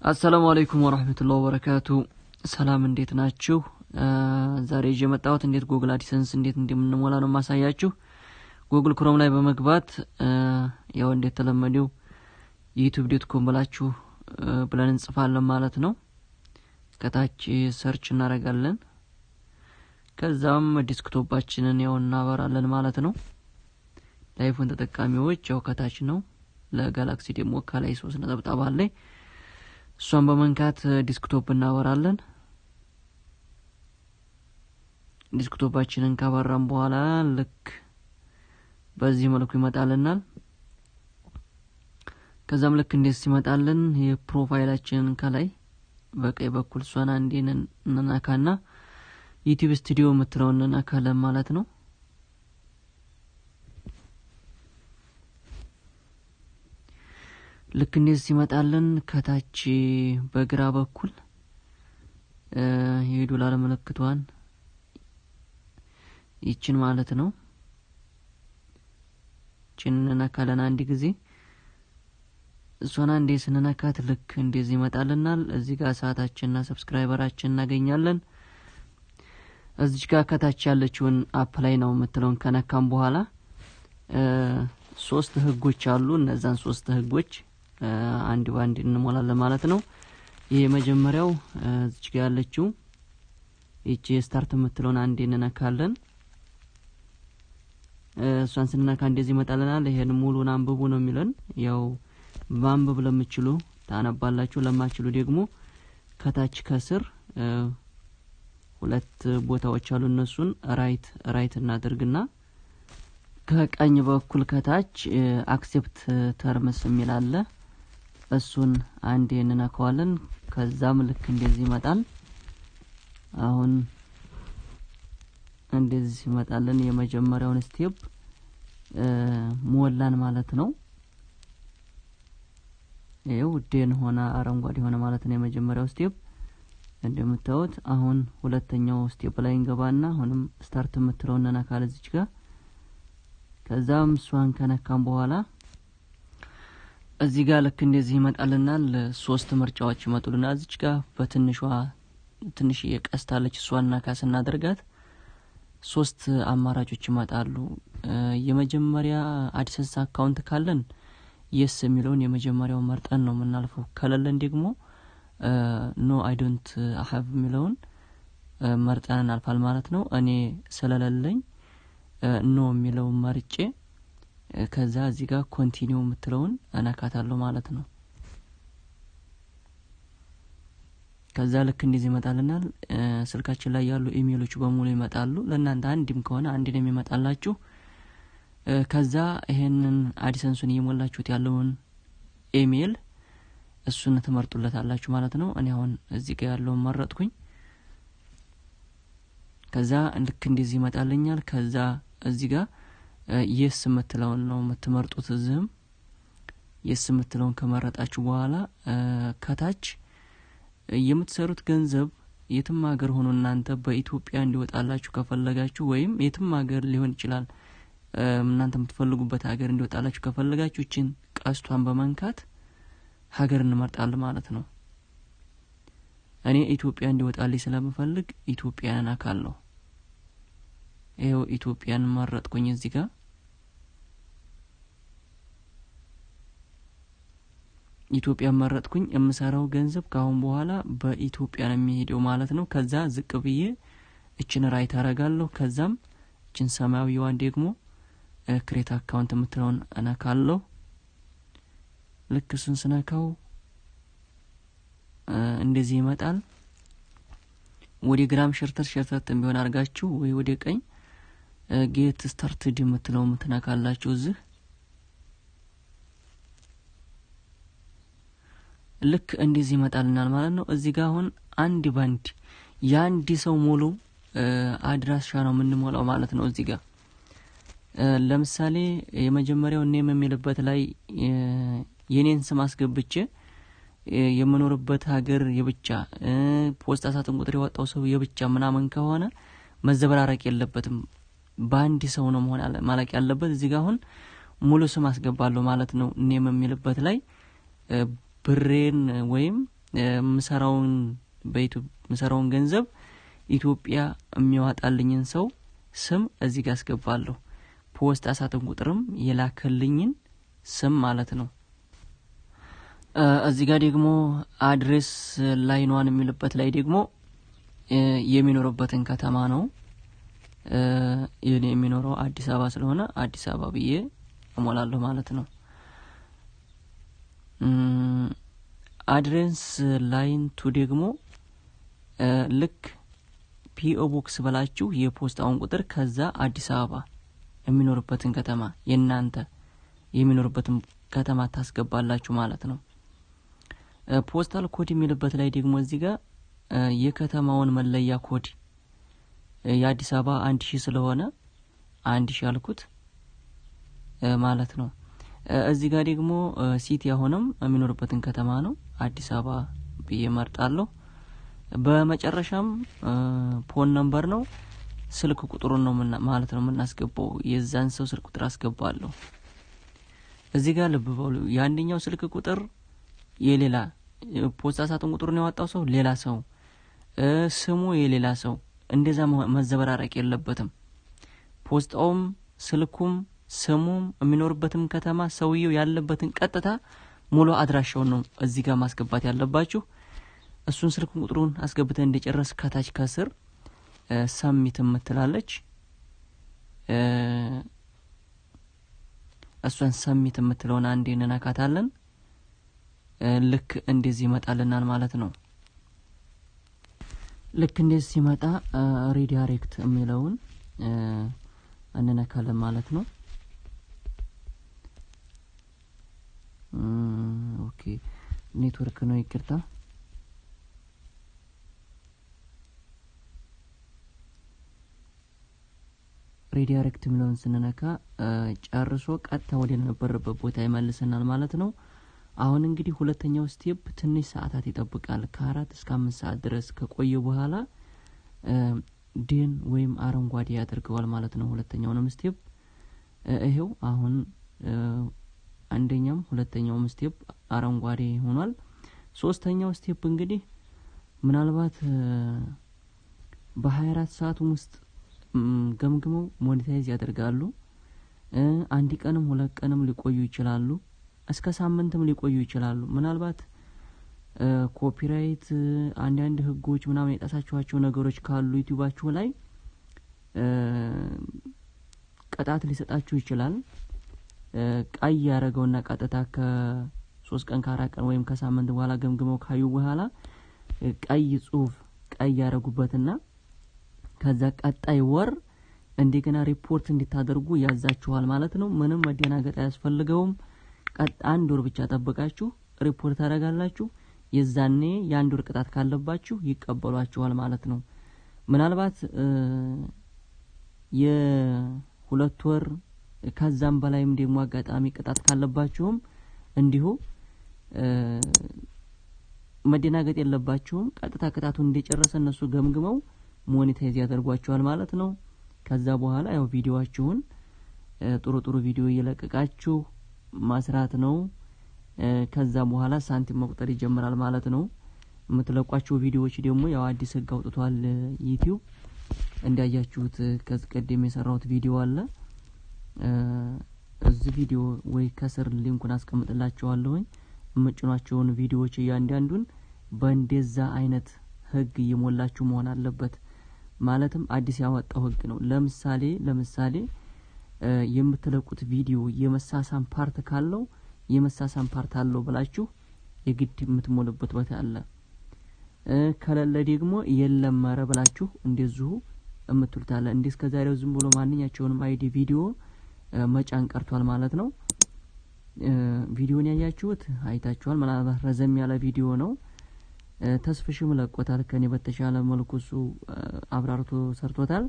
السلام عليكم ورحمة الله وبركاته. سلام እንዴት ናችሁ? ዛሬ የመጣሁት እንዴት ጉግል አድሰንስ እንዴት እንደምንሞላ ነው ማሳያችሁ። ጉግል ክሮም ላይ በመግባት ያው እንዴት ተለመደው youtube.com ብላችሁ ብለን እንጽፋለን ማለት ነው። ከታች ሰርች እናደርጋለን። ከዛም ዲስክቶፓችንን ያው እናበራለን ማለት ነው። ለአይፎን ተጠቃሚዎች ያው ከታች ነው። ለጋላክሲ ደግሞ ከላይ 3 ነጥብ አለ። እሷን በመንካት ዲስክቶፕ እናበራለን። ዲስክቶፓችንን ካበራን በኋላ ልክ በዚህ መልኩ ይመጣልናል። ከዛም ልክ እንደዚህ ሲመጣልን የፕሮፋይላችንን ከላይ በቀኝ በኩል ሷና እንዲነን እናካና ዩቲዩብ ስቱዲዮ ምትለውን እናካለን ማለት ነው። ልክ እንደዚህ ሲመጣልን ከታች በግራ በኩል የዶላር ምልክቷን ይችን ማለት ነው ጭንና ካለን አንድ ጊዜ እሷና እንደ ስንነካት ልክ እንደዚህ ይመጣልናል። እዚህ ጋር ሰዓታችንና ሰብስክራይበራችን እናገኛለን። እዚህ ጋር ከታች ያለችውን አፕላይ ነው የምትለውን ከነካም በኋላ 3 ህጎች አሉ። እነዛን 3 ህጎች አንድ ባንድ እንሞላለን ማለት ነው። ይሄ መጀመሪያው እዚህ ጋር ያለችው እቺ ስታርት የምትለውን አንድ እንነካለን። እሷን ስንነካ እንደዚህ ይመጣልናል። ይሄን ሙሉን አንብቡ ነው የሚለን። ያው ማንበብ ለምትችሉ ታነባላችሁ፣ ለማትችሉ ደግሞ ከታች ከስር 2 ቦታዎች አሉ። እነሱን ራይት እናድርግና ከቀኝ በኩል ከታች አክሴፕት ተርምስ የሚል አለ። እሱን አንዴ እንነካዋለን። ከዛም ልክ እንደዚህ ይመጣል። አሁን እንደዚህ ይመጣልን። የመጀመሪያውን ስቴፕ ሞላን ማለት ነው። ይሄው ደን ሆነ አረንጓዴ ሆነ ማለት ነው የመጀመሪያው ስቴፕ እንደምታዩት። አሁን ሁለተኛው ስቴፕ ላይ እንገባና አሁንም ስታርት የምትለውን እናካለን እዚህ ጋር። ከዛም ሷን ከነካም በኋላ እዚህ ጋር ልክ እንደዚህ ይመጣልናል። 3 ምርጫዎች ይመጡልናል። እዚህ ጋር በትንሽ የቀስታለች ሷና ካስና አድርጋት 3 አማራጮች ይመጣሉ። የመጀመሪያ አድሰንስ አካውንት ካለን yes የሚለውን የመጀመሪያው መርጠን ነው የምናልፈው። ከሌለን ደግሞ no I don't have የሚለውን መርጠን እናልፋል ማለት ነው። እኔ ስለሌለኝ no የሚለውን መርጬ ከዛ እዚህ ጋር ኮንቲኒው የምትለውን አናካታለሁ ማለት ነው። ከዛ ልክ እንደዚህ ይመጣልናል። ስልካችን ላይ ያሉ ኢሜሎች በሙሉ ይመጣሉ። ለእናንተ አንድም ከሆነ አንድ ነው የሚመጣላችሁ። ከዛ ይሄንን አድሰንሱን እየሞላችሁት ያለውን ኢሜል እሱን ተመርጡለታላችሁ ማለት ነው። እኔ አሁን እዚህ ጋር ያለውን መረጥኩኝ። ከዛ ልክ እንደዚህ ይመጣልኛል። ከዛ እዚህ ጋር yes የምትለውን ነው የምትመርጡት። እዚህም yes የምትለውን ከመረጣችሁ በኋላ ከታች የምትሰሩት ገንዘብ የትም ሀገር ሆኖ እናንተ በኢትዮጵያ እንዲወጣላችሁ ከፈለጋችሁ ወይም የትም ሀገር ሊሆን ይችላል እናንተ የምትፈልጉበት ሀገር እንዲወጣላችሁ ከፈለጋችሁ እቺን ቀስቷን በመንካት ሀገር እንመርጣለን ማለት ነው። እኔ ኢትዮጵያ እንዲወጣልኝ ስለምፈልግ ኢትዮጵያን አካለው ይሄው ኢትዮጵያን መረጥኩኝ። እዚህ ጋር ኢትዮጵያን መረጥኩኝ። የምሰራው ገንዘብ ካሁን በኋላ በኢትዮጵያ ነው የሚሄደው ማለት ነው። ከዛ ዝቅ ብዬ እቺን ራይት አረጋለሁ። ከዛም እቺን ሰማያዊዋን ደግሞ ክሬት አካውንት የምትለውን አናካለሁ። ልክ እሱን ስነካው እንደዚህ ይመጣል። ወደ ግራም ሸርተት ቢሆን አርጋችሁ ወይ ወደ ቀኝ ጌት ስታርትድ የምትለው ምትነካላችሁ። እዚህ ልክ እንደዚህ ይመጣልናል ማለት ነው። እዚህ ጋር አሁን አንድ ባንድ ያንዲ ሰው ሙሉ አድራሻ ነው የምንሞላው ማለት ነው። እዚህ ጋር ለምሳሌ የመጀመሪያው ኔም የሚልበት ላይ የኔን ስም አስገብቼ የምኖርበት ሀገር የብቻ ፖስታ ሳጥን ቁጥር ያወጣው ሰው የብቻ ምናምን ከሆነ መዘበራረቅ የለበትም። ባንዲ ሰው ነው መሆን ማለት ያለበት። እዚህ ጋር አሁን ሙሉ ስም አስገባለሁ ማለት ነው። ኔም የሚልበት ላይ ብሬን ወይም ምሰራውን ገንዘብ ኢትዮጵያ የሚያወጣልኝን ሰው ስም እዚህ ጋር አስገባለሁ። ፖስታ ሳጥን ቁጥርም የላከልኝን ስም ማለት ነው። እዚህ ጋር ደግሞ አድሬስ ላይኗን የሚልበት ላይ ደግሞ የሚኖርበትን ከተማ ነው። የኔ የሚኖረው አዲስ አበባ ስለሆነ አዲስ አበባ ብዬ እሞላለሁ ማለት ነው። አድሬስ ላይን ቱ ደግሞ ልክ ፒኦ ቦክስ በላችሁ የፖስታውን ቁጥር ከዛ አዲስ አበባ የሚኖርበትን ከተማ የናንተ የሚኖርበትን ከተማ ታስገባላችሁ ማለት ነው። ፖስታል ኮድ የሚልበት ላይ ደግሞ እዚህ ጋር የከተማውን መለያ ኮድ የአዲስ አበባ 1000 ስለሆነ 1000 አልኩት ማለት ነው። እዚህ ጋር ደግሞ ሲቲ አሁንም የሚኖርበትን ከተማ ነው አዲስ አበባ ብዬ መርጣለሁ። በመጨረሻም ፎን ነምበር ነው ስልክ ቁጥሩን ነው ማለት ነው የምናስገባው። የዛን ሰው ስልክ ቁጥር አስገባለሁ። እዚህ ጋር ልብ በሉ ያንኛው ስልክ ቁጥር የሌላ ፖስታ ሳጥን ቁጥሩን ያወጣው ሰው ሌላ ሰው ስሙ የሌላ ሰው እንደዛ መዘበራረቅ የለበትም። ፖስታውም ስልኩም ስሙም የሚኖርበትም ከተማ ሰውየው ያለበትን ቀጥታ ሙሉ አድራሻውን ነው እዚህ ጋር ማስገባት ያለባችሁ። እሱን ስልክ ቁጥሩን አስገብተን እንደጨረስ ከታች ከስር ሰሚት የምትላለች እሷን ሰሚት የምትለውን አንዴ እንነካታለን። ልክ እንደዚህ ይመጣልናል ማለት ነው። ልክ እንደዚህ ሲመጣ ሪዳይሬክት የሚለውን እንነካለን ማለት ነው። ኦኬ ኔትወርክ ነው ይቅርታ። ሪዳይሬክት የሚለውን ስንነካ ጨርሶ ቀጥታ ወደ ነበረበት ቦታ ይመልሰናል ማለት ነው። አሁን እንግዲህ ሁለተኛው ስቴፕ ትንሽ ሰዓታት ይጠብቃል። ከ4 እስከ 5 ሰዓት ድረስ ከቆየ በኋላ ዴን ወይም አረንጓዴ ያደርገዋል ማለት ነው። ሁለተኛውንም ስቴፕ ይሄው አሁን አንደኛም ሁለተኛውም ስቴፕ አረንጓዴ ሆኗል። ሶስተኛው ስቴፕ እንግዲህ ምናልባት በ24 ሰዓት ውስጥ ገምግመው ሞኔታይዝ ያደርጋሉ። አንድ ቀንም ሁለት ቀንም ሊቆዩ ይችላሉ፣ እስከ ሳምንትም ሊቆዩ ይችላሉ። ምናልባት ኮፒራይት አንዳንድ ህጎች ምናምን የጣሳችኋቸው ነገሮች ካሉ ዩቲዩባችሁ ላይ ቅጣት ሊሰጣችሁ ይችላል። ቀይ ያረጋውና ቀጥታ ከ3 ቀን ከ4 ቀን ወይም ከሳምንት በኋላ ገምግመው ካዩ በኋላ ቀይ ጽሁፍ ቀይ ያረጉበትና ከዛ ቀጣይ ወር እንደገና ሪፖርት እንድታደርጉ ያዛችኋል ማለት ነው። ምንም መደናገጥ አያስፈልገውም። አንድ ወር ብቻ ተጠብቃችሁ ሪፖርት ታደርጋላችሁ። የዛኔ የአንድ ወር ቅጣት ካለባችሁ ይቀበሏችኋል ማለት ነው። ምናልባት የሁለት ወር ከዛም በላይም ደግሞ አጋጣሚ ቅጣት ካለባችሁም እንዲሁ መደናገጥ የለባችሁም። ቀጥታ ቅጣቱን እንደጨረሰ እነሱ ገምግመው ሞኔታይዝ ያደርጓችኋል ማለት ነው። ከዛ በኋላ ያው ቪዲዮአችሁን ጥሩ ቪዲዮ እየለቀቃችሁ ማስራት ነው። ከዛ በኋላ ሳንቲም መቁጠር ይጀምራል ማለት ነው። የምትለቋቸው ቪዲዮዎች ደግሞ ያው አዲስ ህግ አውጥቷል ዩቲዩብ። እንዳያችሁት ከዚህ ቀደም የሰራሁት ቪዲዮ አለ። እዚህ ቪዲዮ ወይ ከስር ሊንኩን አስቀምጥላችኋለሁ። የምጭኗቸውን ቪዲዮዎች እያንዳንዱን በእንደዛ አይነት ህግ እየሞላችሁ መሆን አለበት። ማለትም አዲስ ያወጣው ህግ ነው። ለምሳሌ የምትለቁት ቪዲዮ የመሳሳም ፓርት ካለው የመሳሳም ፓርት አለው ብላችሁ የግድ የምትሞሉበት ቦታ አለ። ከሌለ ደግሞ የለም ማረ ብላችሁ እንደዚሁ የምትሉት አለ። እንደስከዛሬው ዝም ብሎ ማንኛቸውንም አይዲ ቪዲዮ መጫን ቀርቷል ማለት ነው። ቪዲዮን ያያችሁት አይታችኋል። ምናልባት ረዘም ያለ ቪዲዮ ነው። ተስፍሽም ለቆታል ከኔ በተሻለ መልኩ እሱ አብራርቶ ሰርቶታል።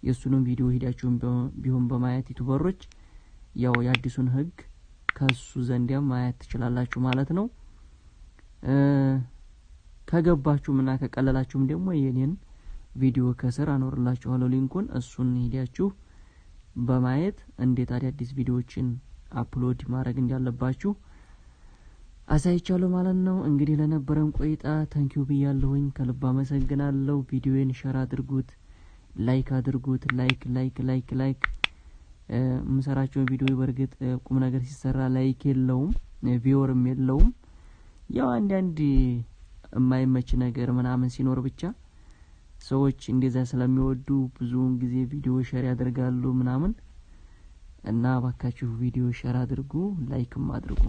የሱንም ቪዲዮ ሄዳችሁም ቢሆን በማየት ዩቲዩበሮች ያው የአዲሱን ህግ ከሱ ዘንዲያ ማየት ትችላላችሁ ማለት ነው። ከገባችሁምና ከቀለላችሁም ደግሞ የኔን ቪዲዮ ከስር አኖርላችኋለሁ ሊንኩን። እሱን ሄዳችሁ በማየት እንዴት አዲስ ቪዲዮዎችን አፕሎድ ማድረግ እንዳለባችሁ አሳይቻለሁ ማለት ነው። እንግዲህ ለነበረን ቆይታ ታንኪዩ ብያለሁኝ ከልብ አመሰግናለሁ። ቪዲዮዬን ሼር አድርጉት፣ ላይክ አድርጉት። ላይክ ምሰራቸው ቪዲዮ በርግጥ ቁም ነገር ሲሰራ ላይክ የለውም ቪወርም የለውም። ያው አንዳንድ የማይመች ነገር ምናምን ሲኖር ብቻ ሰዎች እንደዛ ስለሚወዱ ብዙውን ጊዜ ቪዲዮ ሼር ያደርጋሉ ምናምን እና ባካችሁ ቪዲዮ ሼር አድርጉ፣ ላይክም አድርጉ።